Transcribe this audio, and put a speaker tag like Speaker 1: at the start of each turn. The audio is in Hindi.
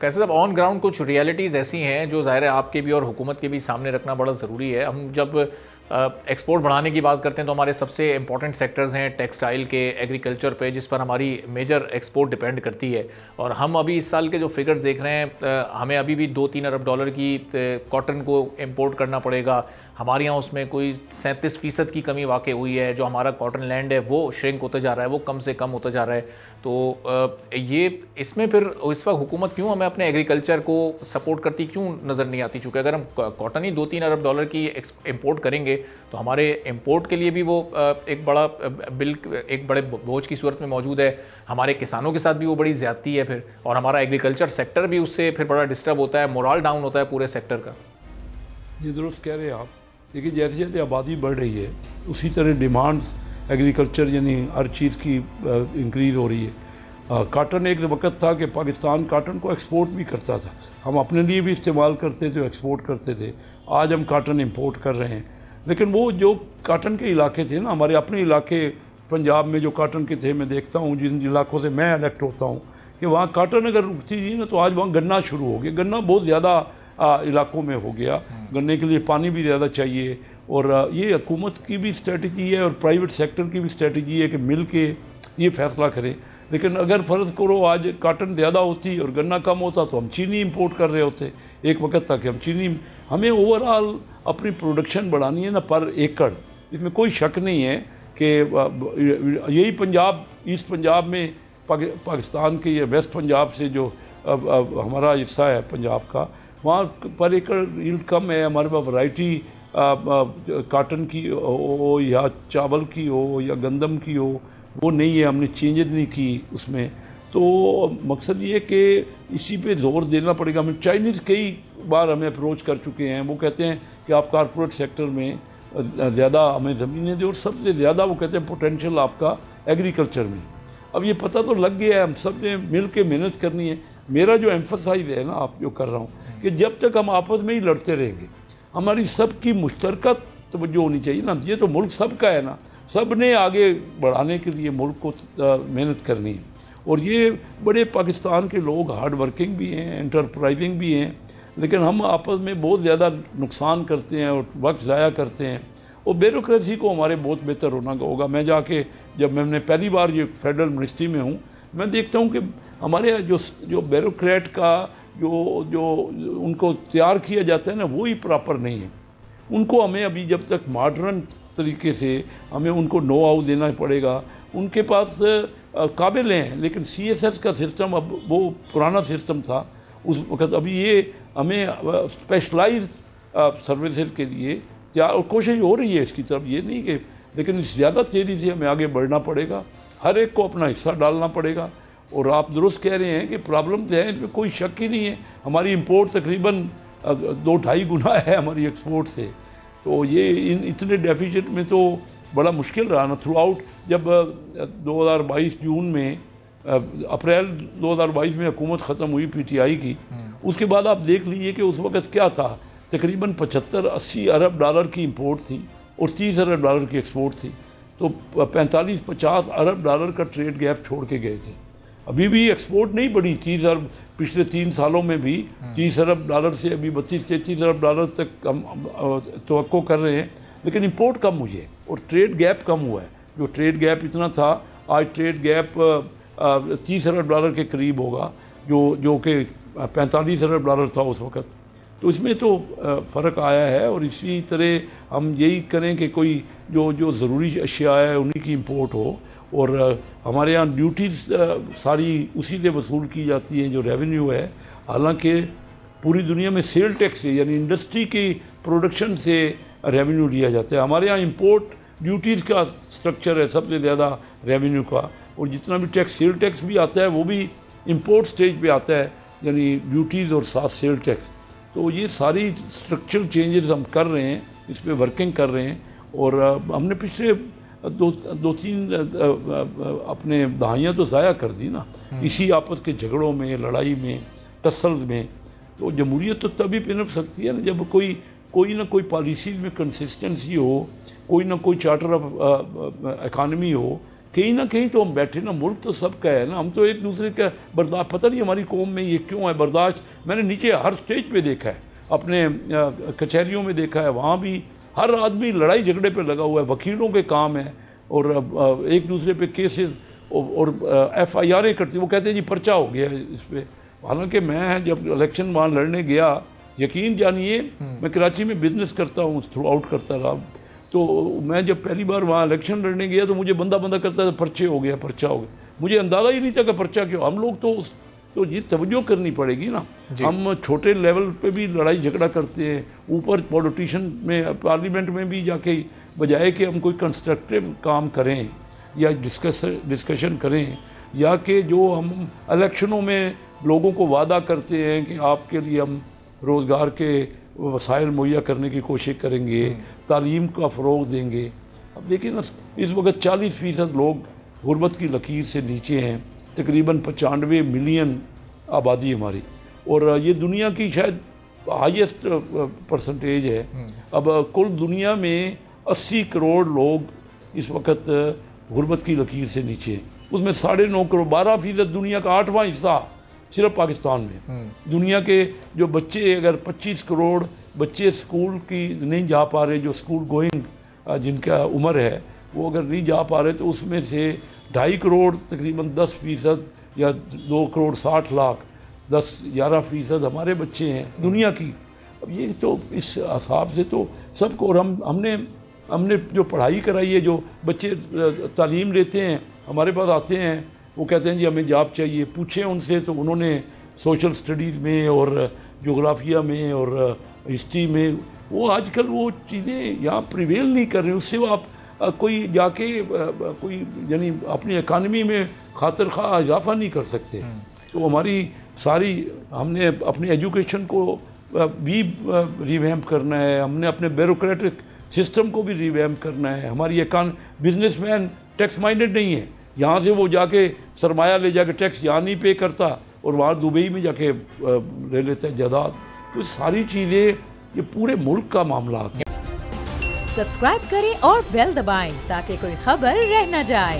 Speaker 1: कैसे साहब, ऑन ग्राउंड कुछ रियलिटीज़ ऐसी हैं जो ज़ाहिर है आपके भी और हुकूमत के भी सामने रखना बड़ा ज़रूरी है। हम जब एक्सपोर्ट बढ़ाने की बात करते हैं तो हमारे सबसे इंपॉर्टेंट सेक्टर्स हैं टेक्सटाइल के, एग्रीकल्चर पे, जिस पर हमारी मेजर एक्सपोर्ट डिपेंड करती है। और हम अभी इस साल के जो फिगर्स देख रहे हैं, हमें अभी भी 2-3 अरब डॉलर की कॉटन को इम्पोर्ट करना पड़ेगा। हमारे यहाँ उसमें कोई 37% की कमी वाक़ई हुई है। जो हमारा कॉटन लैंड है वो श्रिंक होता जा रहा है, वो कम से कम होता जा रहा है। तो ये इसमें फिर इस वक्त हुकूमत क्यों हमें अपने एग्रीकल्चर को सपोर्ट करती क्यों नज़र नहीं आती? चूँकि अगर हम कॉटन ही 2-3 अरब डॉलर की इम्पोर्ट करेंगे तो हमारे इम्पोर्ट के लिए भी वो एक बड़ा बिल, एक बड़े बोझ की सूरत में मौजूद है। हमारे किसानों के साथ भी वो बड़ी ज़्यादती है फिर, और हमारा एग्रीकल्चर सेक्टर भी उससे फिर बड़ा डिस्टर्ब होता है, मोरल डाउन होता है पूरे सेक्टर का।
Speaker 2: ये दुरुस्त कह रहे हैं आप। देखिए, जैसे जैसे आबादी बढ़ रही है उसी तरह डिमांड्स एग्रीकल्चर यानी हर चीज़ की इंक्रीज़ हो रही है। काटन एक वक्त था कि पाकिस्तान काटन को एक्सपोर्ट भी करता था, हम अपने लिए भी इस्तेमाल करते थे, एक्सपोर्ट करते थे। आज हम काटन इंपोर्ट कर रहे हैं, लेकिन वो जो काटन के इलाके थे ना, हमारे अपने इलाके पंजाब में जो काटन के थे, मैं देखता हूँ जिन इलाकों से मैं इलेक्ट होता हूँ कि वहाँ काटन अगर रुकती थी ना तो आज वहाँ गन्ना शुरू हो गया। गन्ना बहुत ज़्यादा इलाकों में हो गया। गन्ने के लिए पानी भी ज़्यादा चाहिए, और ये हुकूमत की भी स्ट्रेटजी है और प्राइवेट सेक्टर की भी स्ट्रेटजी है कि मिल के ये फैसला करें। लेकिन अगर फ़र्ज़ करो आज काटन ज़्यादा होती और गन्ना कम होता तो हम चीनी इंपोर्ट कर रहे होते। एक वक्त तक हम चीनी, हमें ओवरऑल अपनी प्रोडक्शन बढ़ानी है ना पर एकड़, इसमें कोई शक नहीं है कि यही पंजाब, ईस्ट पंजाब में पाकिस्तान के, ये वेस्ट पंजाब से जो हमारा हिस्सा है पंजाब का, वहाँ पर एकड़ यील्ड कम है। हमारे पास वैरायटी काटन की हो या चावल की हो या गंदम की हो, वो नहीं है, हमने चेंजेस नहीं की उसमें। तो मकसद ये कि इसी पे ज़ोर देना पड़ेगा। हमें चाइनीज़ कई बार हमें अप्रोच कर चुके हैं, वो कहते हैं कि आप कॉरपोरेट सेक्टर में ज़्यादा हमें ज़मीनें दें, और सबसे ज़्यादा वो कहते हैं पोटेंशियल आपका एग्रीकल्चर में। अब ये पता तो लग गया है, हम सब ने मिल के मेहनत करनी है। मेरा जो एम्फसाइज है ना, आप जो कर रहा हूँ, कि जब तक हम आपस में ही लड़ते रहेंगे, हमारी सबकी मुश्तरका तवज्जो होनी चाहिए ना। ये तो मुल्क सबका है ना, सब ने आगे बढ़ाने के लिए मुल्क को मेहनत करनी है। और ये बड़े पाकिस्तान के लोग हार्ड वर्किंग भी हैं, एंटरप्राइजिंग भी हैं, लेकिन हम आपस में बहुत ज़्यादा नुकसान करते हैं और वक्त ज़ाया करते हैं। और ब्यूरोक्रेसी को हमारे बहुत बेहतर होना होगा। मैं जाके, जब मैंने पहली बार ये फेडरल मिनिस्ट्री में हूँ, मैं देखता हूँ कि हमारे जो ब्यूरोक्रेट का जो उनको तैयार किया जाता है ना, वो ही प्रॉपर नहीं है। उनको हमें अभी जब तक मॉडर्न तरीके से हमें उनको नो हाउ देना पड़ेगा। उनके पास काबिल हैं, लेकिन CSS का सिस्टम अब वो पुराना सिस्टम था उस वक्त। अभी ये हमें स्पेशलाइज्ड सर्विसेज के लिए और कोशिश हो रही है इसकी तरफ, ये नहीं कि, लेकिन ज़्यादा तेज़ी से हमें आगे बढ़ना पड़ेगा। हर एक को अपना हिस्सा डालना पड़ेगा। और आप दुरुस्त कह रहे हैं कि प्रॉब्लम तो है, इसमें कोई शक ही नहीं है। हमारी इंपोर्ट तकरीबन 2-2.5 गुना है हमारी एक्सपोर्ट से। तो ये इतने डेफिसिट में तो बड़ा मुश्किल रहा ना थ्रू आउट। जब 2022 जून में, अप्रैल 2022 में हुकूमत ख़त्म हुई PTI की, उसके बाद आप देख लीजिए कि उस वक़्त क्या था, तकरीबन 75-80 अरब डॉलर की इंपोर्ट थी और 30 अरब डॉलर की एक्सपोर्ट थी। तो 45-50 अरब डॉलर का ट्रेड गैप छोड़ के गए थे। अभी भी एक्सपोर्ट नहीं बढ़ी 30 अरब, पिछले 3 सालों में भी 30 अरब डॉलर से अभी 32-33 अरब डॉलर तक हम तवक्को कर रहे हैं, लेकिन इंपोर्ट कम हुई है और ट्रेड गैप कम हुआ है। जो ट्रेड गैप इतना था, आज ट्रेड गैप 30 अरब डॉलर के करीब होगा, जो कि 45 अरब डॉलर था उस वक़्त। तो इसमें तो फ़र्क आया है। और इसी तरह हम यही करें कि कोई जो ज़रूरी अशिया है उन्हीं की इंपोर्ट हो। और हमारे यहाँ ड्यूटीज़ सारी उसी से वसूल की जाती है जो रेवेन्यू है। हालांकि पूरी दुनिया में सेल टैक्स से, यानी इंडस्ट्री की प्रोडक्शन से रेवेन्यू लिया जाता है। हमारे यहाँ इंपोर्ट ड्यूटीज़ का स्ट्रक्चर है सबसे ज़्यादा रेवेन्यू का, और जितना भी टैक्स, सेल टैक्स भी आता है वो भी इंपोर्ट स्टेज पे आता है, यानी ड्यूटीज़ और साथ सेल टैक्स। तो ये सारी स्ट्रक्चरल चेंजेस हम कर रहे हैं, इस पर वर्किंग कर रहे हैं। और हमने पिछले 2-3 अपने दहाइयाँ तो ज़ाया कर दी ना इसी आपस के झगड़ों में, लड़ाई में, तसल में। तो जमहूरियत तो तभी पनप सकती है ना जब कोई ना कोई पॉलिसी में कंसिस्टेंसी हो, कोई ना कोई चार्टर ऑफ इकानमी हो कहीं ना कहीं तो हम बैठे ना, मुल्क तो सबका है ना, हम तो एक दूसरे का बर्दाश्त, पता नहीं हमारी कौम में ये क्यों है बर्दाश्त। मैंने नीचे हर स्टेज पे देखा है, अपने कचहरियों में देखा है, वहाँ भी हर आदमी लड़ाई झगड़े पे लगा हुआ है, वकीलों के काम है और एक दूसरे पे केसेस और FIR करते, वो कहते हैं जी पर्चा हो गया इस पर। हालांकि मैं जब इलेक्शन वहाँ लड़ने गया, यकीन जानिए मैं कराची में बिज़नेस करता हूँ, थ्रू आउट करता रहा, तो मैं जब पहली बार वहाँ इलेक्शन लड़ने गया तो मुझे बंदा करता था पर्चे हो गया, पर्चा हो गया। मुझे अंदाज़ा ही नहीं था कि पर्चा क्यों। हम लोग तो ये तवज्जो करनी पड़ेगी ना, हम छोटे लेवल पे भी लड़ाई झगड़ा करते हैं, ऊपर पॉलिटिशियन में पार्लियामेंट में भी जाके, बजाय कि हम कोई कंस्ट्रक्टिव काम करें या डिस्कशन करें, या कि जो हम इलेक्शनों में लोगों को वादा करते हैं कि आपके लिए हम रोज़गार के वसाइल मुहैया करने की कोशिश करेंगे, तालीम का फ़रोग़ देंगे। अब देखिए ना, इस वक्त 40% लोग गुर्बत की लकीर से नीचे हैं, तकरीबन 95 मिलियन आबादी हमारी, और ये दुनिया की शायद हाईएस्ट परसेंटेज है। अब कुल दुनिया में 80 करोड़ लोग इस वक्त गुर्बत की लकीर से नीचे हैं, उसमें 9.5 करोड़, 12% दुनिया का 8वां हिस्सा सिर्फ पाकिस्तान में। दुनिया के जो बच्चे, अगर 25 करोड़ बच्चे स्कूल की नहीं जा पा रहे, जो स्कूल गोइंग जिनका उम्र है वो अगर नहीं जा पा रहे, तो उसमें से 2.5 करोड़ तकरीबन 10% या 2 करोड़ 60 लाख 10-11% हमारे बच्चे हैं दुनिया की। अब ये तो इस हिसाब से तो सबको, और हमने जो पढ़ाई कराई है, जो बच्चे तालीम लेते हैं, हमारे पास आते हैं, वो कहते हैं जी हमें जॉब चाहिए, पूछें उनसे तो उन्होंने सोशल स्टडीज़ में और जोग्राफिया में और हिस्ट्री में, वो आजकल वो चीज़ें यहाँ प्रिवेल नहीं कर रहे। उससे वो आप कोई जाके कोई यानी अपनी इकानमी में खातिर खा इजाफा नहीं कर सकते। तो हमारी सारी, हमने अपनी एजुकेशन को भी रिवैम्प करना है, हमने अपने ब्यूरोक्रेटिक सिस्टम को भी रिवैम्प करना है। हमारी बिजनेसमैन टैक्स माइंडेड नहीं है, यहाँ से वो जाके सरमाया ले जाके टैक्स यहाँ नहीं पे करता और वहाँ दुबई में जाके ले लेता है जायदाद। तो सारी चीज़ें ये पूरे मुल्क का मामला है।
Speaker 3: सब्सक्राइब करें और बेल दबाएं ताकि कोई खबर रह न जाए।